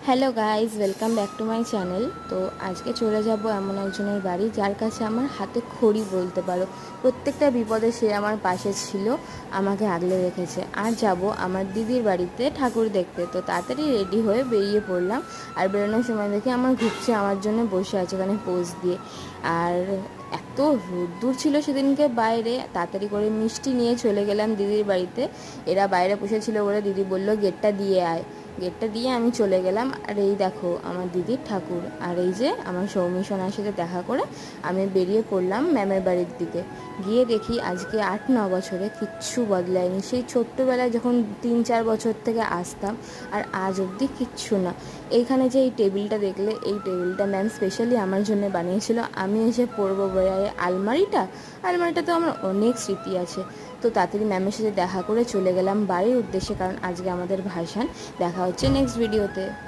Hello guys, welcome back to my channel. তো আজকে চলে যাব এমন একজনের বাড়ি যার কাছে আমার হাতে খড়ি বলতে পারো। প্রত্যেকটা বিপদে সে আমার পাশে ছিল, আমাকে আগলে রেখেছে। আর যাব আমার দিদির বাড়িতে ঠাকুর দেখতে। তো তাড়াতাড়ি রেডি হয়ে বেরিয়ে পড়লাম। আর বেরোনোর সময় দেখি আমার ঘুরছে আমার জন্য বসে আছে ওখানে পোজ দিয়ে। আর এত রোদ্দুর ছিল সেদিনকে বাইরে, তাড়াতাড়ি করে মিষ্টি নিয়ে চলে গেলাম দিদির বাড়িতে। এরা বাইরে বসেছিল বলে দিদি বলল গেটটা দিয়ে আয়। গেটটা দিয়ে আমি চলে গেলাম। আর এই দেখো আমার দিদির ঠাকুর, আর এই যে আমার সৌমি সোনার সাথে দেখা করে আমি বেরিয়ে পড়লাম ম্যামের বাড়ির দিকে। গিয়ে দেখি আজকে 8-9 বছরে কিচ্ছু বদলায়নি। সেই ছোট্টবেলায় যখন 3-4 বছর থেকে আসতাম, আর আজ অবধি কিচ্ছু না। এইখানে যে এই টেবিলটা দেখলে, এই টেবিলটা ম্যাম স্পেশালি আমার জন্য বানিয়েছিল। আমি এসে পড়বো বলে। আলমারিটা তো আমার অনেক স্মৃতি আছে। তো তাড়াতাড়ি ম্যামের সাথে দেখা করে চলে গেলাম বাড়ির উদ্দেশ্যে, কারণ আজকে আমাদের ভাসান। দেখা হচ্ছে নেক্সট ভিডিওতে।